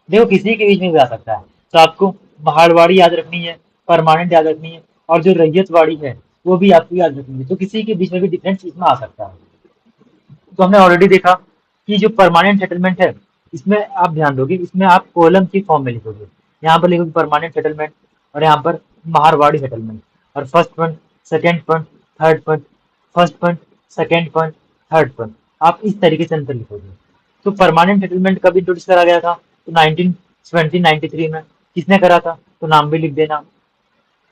देखो किसी के बीच में भी आ सकता है, तो आपको महालवाड़ी याद रखनी है, परमानेंट याद रखनी है, और जो रैयतवाड़ी है वो भी आपको याद रखनी है, तो किसी के बीच में भी डिफरेंस इसमें आ सकता है। तो हमने ऑलरेडी देखा कि जो परमानेंट सेटलमेंट है इसमें आप ध्यान दोगे, इसमें आप कॉलम की फॉर्म में लिखोगे, यहाँ पर लिखोगे परमानेंट सेटलमेंट और यहाँ पर मारवाड़ी सेटलमेंट, और first point, second point, third point, first point, second point, third point, आप इस तरीके से अंतर लिखोगे। तो परमानेंट सेटलमेंट कब इंट्रोड्यूस करा गया था, तो 1793 में। किसने करा था, तो नाम भी लिख देना,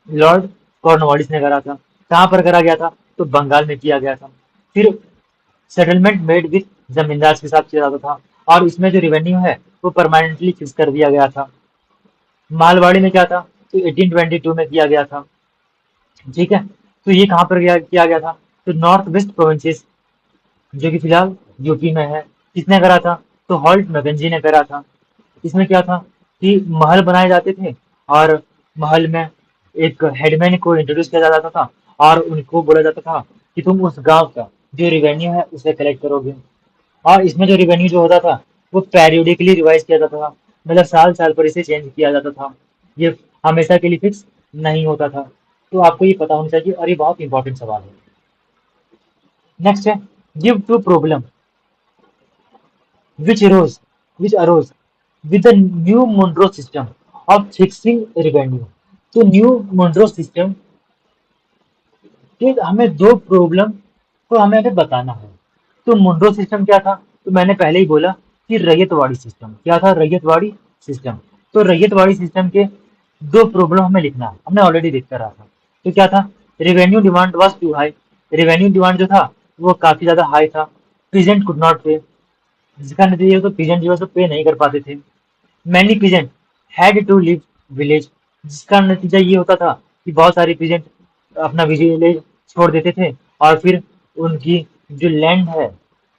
लॉर्ड कॉर्नवालिस ने करा था। कहाँ पर करा गया था, तो बंगाल में किया गया था। फिर सेटलमेंट मेड विथ जमींदार के साथ किया जाता था, और इसमें जो रेवेन्यू है वो परमानेंटली फिक्स कर दिया गया था। मालवाड़ी में क्या था, तो 1822 में किया गया था। ठीक है, तो ये कहाँ पर किया गया था, तो नॉर्थ वेस्ट प्रोविंसेस, जो कि फिलहाल यूपी में है। किसने करा था, तो हॉल्ट मैकेंजी ने करा था। इसमें क्या था कि महल बनाए जाते थे, और महल में एक हेडमैन को इंट्रोड्यूस किया जाता था, और उनको बोला जाता था कि तुम उस गांव का जो रिवेन्यू है उसे कलेक्ट करोगे। और इसमें जो रिवेन्यू जो होता था वो पेरियोडिकली रिवाइज किया जाता था, मतलब साल साल पर इसे चेंज किया जाता था, ये हमेशा के लिए फिक्स नहीं होता था। तो आपको ये पता होना चाहिए, और ये बहुत इंपॉर्टेंट सवाल है। नेक्स्ट है, give to problem which arose which arose with the new Monroe system of fixing revenue। तो न्यू मोन्ड्रो सिस्टम के हमें दो प्रॉब्लम को हमें अगर बताना है। तो मोन्ड्रो सिस्टम क्या था, तो मैंने पहले ही बोला कि रैयतवाड़ी सिस्टम क्या था, रैयतवाड़ी सिस्टम। तो रैयतवाड़ी सिस्टम के दो प्रॉब्लम हमें लिखना है, हमने ऑलरेडी देख कर रहा था। तो क्या था, revenue demand was too high, revenue demand जो था वो काफी ज्यादा हाई था। पीजेंट कुड नॉट पे, जिसका नतीजा तो पीजेंट जो है सो पे नहीं कर पाते थे। Many peasant had to leave village, जिसका नतीजा ये होता था कि बहुत सारे पीजेंट अपना विलेज छोड़ देते थे, और फिर उनकी जो लैंड है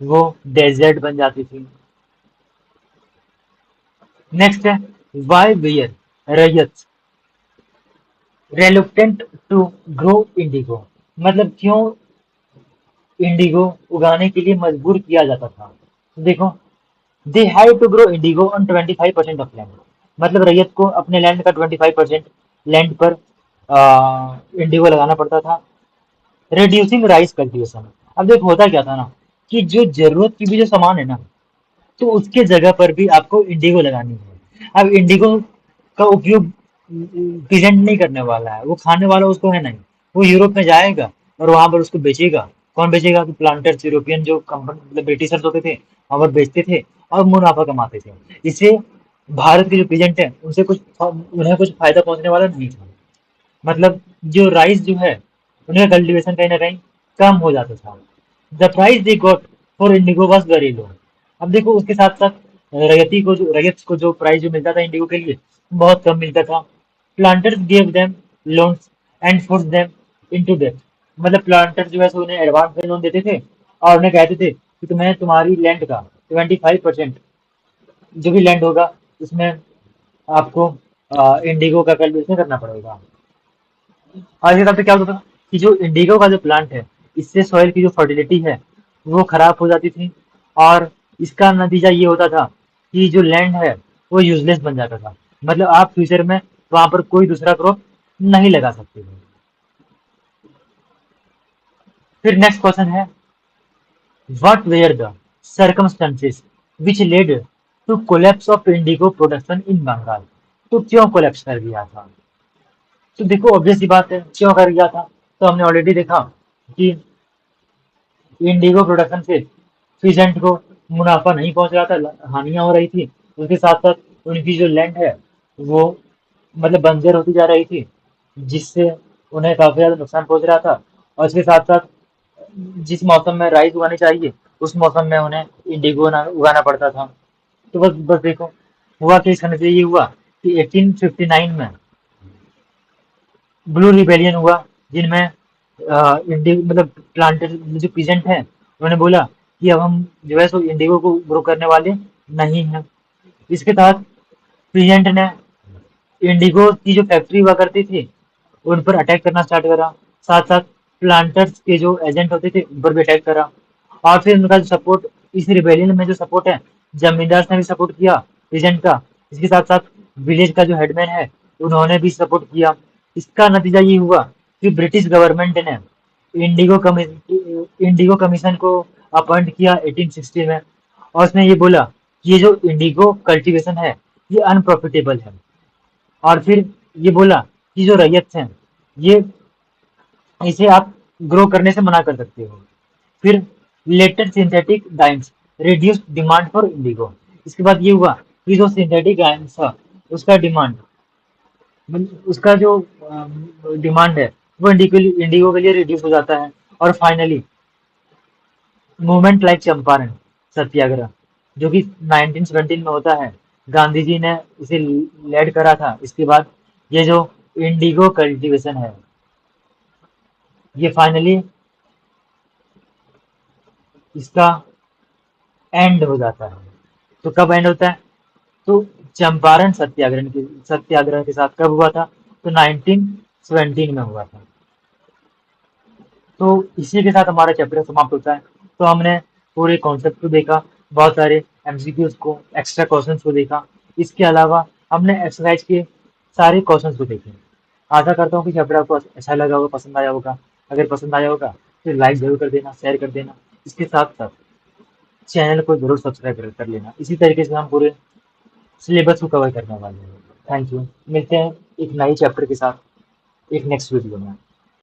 वो डेजर्ट बन जाती थी। नेक्स्ट है, वाई वेयर रैयत रेलुक्टेंट टू ग्रो इंडिगो, मतलब क्यों इंडिगो उगाने के लिए मजबूर किया जाता था। तो देखो, they have to grow indigo on 25% of land, मतलब रैयत को अपने लैंड का 25% लैंड पर इंडिगो लगाना पड़ता था। रिड्यूसिंग राइस कल्टीवेशन, अब देखो होता क्या था ना, कि जो जरूरत की भी जो सामान है ना, तो उसके जगह पर भी आपको इंडिगो लगानी है। अब इंडिगो का उपयोग पीजेंट नहीं करने वाला है, वो खाने वाला उसको है नहीं, वो यूरोप में जाएगा और वहां पर उसको बेचेगा। कौन बेचेगा, तो प्लांटर्स, यूरोपियन जो कंपनी मतलब ब्रिटिशर्स होते थे, वहां पर बेचते थे और मुनाफा कमाते थे। इससे भारत के जो पीजेंट है उनसे कुछ उन्हें कुछ फायदा पहुंचने वाला नहीं था, मतलब जो राइस जो है उनका कल्टीवेशन कहीं ना कहीं कम हो जाता था। The price they got for Indigo was very low, अब देखो उसके साथ साथ रैयत को जो प्राइस जो मिलता था इंडिगो के लिए बहुत कम मिलता था। Planters give them loans and force them into debt, मतलब प्लांटर जो है सो उन्हें एडवांस में लोन देते थे, और उन्हें कहते थे कि तुम्हें तुम्हारी लैंड का 25% जो भी लैंड होगा उसमें आपको इंडिगो का कल्टीवेशन करना पड़ेगा। और इसके साथ क्या होता था कि जो इंडिगो का जो प्लांट है इससे सॉइल की जो फर्टिलिटी है वो खराब हो जाती थी, और इसका नतीजा ये होता था कि जो लैंड है वो यूजलेस बन जाता था। मतलब आप फ्यूचर में वहां पर कोई दूसरा क्रॉप नहीं लगा सकते थे। फिर नेक्स्ट क्वेश्चन है, what were the circumstances which led to collapse of indigo production in Bengal. तो क्यों कोलैप्स कर गया था? तो देखो ऑब्वियस सी बात है, क्यों कर गया था? तो हमने ऑलरेडी देखा कि इंडिगो प्रोडक्शन से फीजेंट को मुनाफा नहीं पहुंच रहा था, हानियां हो रही थी। उसके साथ साथ उनकी जो लैंड है वो मतलब बंजर होती जा रही थी, जिससे उन्हें काफी ज्यादा नुकसान पहुंच रहा था। और इसके साथ साथ जिस मौसम में राइस उगानी चाहिए उस मौसम में उन्हें इंडिगो उगाना पड़ता था। तो बस बस देखो हुआ कि इसका नतीजा ये हुआ कि 1859 में ब्लू रिबेलियन हुआ, जिनमें इंडिगो मतलब प्लांटर जो पीजेंट हैं उन्होंने बोला कि अब हम जो है सो इंडिगो को ग्रो करने वाले नहीं हैं। इसके तहत पीजेंट ने इंडिगो की जो फैक्ट्री हुआ करती थी उन पर अटैक करना स्टार्ट करा। साथ साथ प्लांटर्स के जो एजेंट होते थे उन पर भी अटैक करा। और फिर उनका जो सपोर्ट इस रिबेलियन में जो सपोर्ट है, जमींदार ने भी सपोर्ट किया पीजेंट का। इसके साथ साथ विलेज का जो हेडमैन है उन्होंने भी सपोर्ट किया। इसका नतीजा ये हुआ कि ब्रिटिश गवर्नमेंट ने इंडिगो कमीशन को अपॉइंट किया 1860 में। और उसने ये बोला कि ये जो इंडिगो कल्टीवेशन है ये अनप्रॉफिटेबल है। और फिर ये बोला कि जो रैयत हैं ये इसे आप ग्रो करने से मना कर सकते हो। फिर latest synthetic dice reduce demand for Indigo. इसके बाद ये हुआ कि जो सिंथेटिक डाइंस था उसका डिमांड उसका जो डिमांड है वो इंडिगो के लिए रिड्यूस हो जाता है। और फाइनली मूवमेंट लाइक चंपारण सत्याग्रह जो कि 1917 में होता है, गांधी जी ने इसे लेड करा था। इसके बाद ये जो इंडिगो कल्टीवेशन है ये फाइनली इसका एंड हो जाता है। तो कब एंड होता है? तो चंपारण सत्याग्रह के साथ कब हुआ था? तो 1917 में हुआ था। तो इसी के साथ हमारा चैप्टर समाप्त होता है। तो हमने पूरे कॉन्सेप्ट को देखा, बहुत सारे एमसीक्यूज को, एक्स्ट्रा क्वेश्चंस को देखा। इसके अलावा हमने एक्सरसाइज के सारे क्वेश्चंस को देखे। आशा करता हूँ कि चैप्टर आपको अच्छा लगा होगा, पसंद आया होगा। अगर पसंद आया होगा तो लाइक जरूर कर देना, शेयर कर देना। इसके साथ साथ चैनल को जरूर सब्सक्राइब कर लेना। इसी तरीके से हम पूरे सिलेबस को कवर करने वाले हैं। Thank you. मिलते हैं एक नए चैप्टर के साथ एक नेक्स्ट वीडियो में।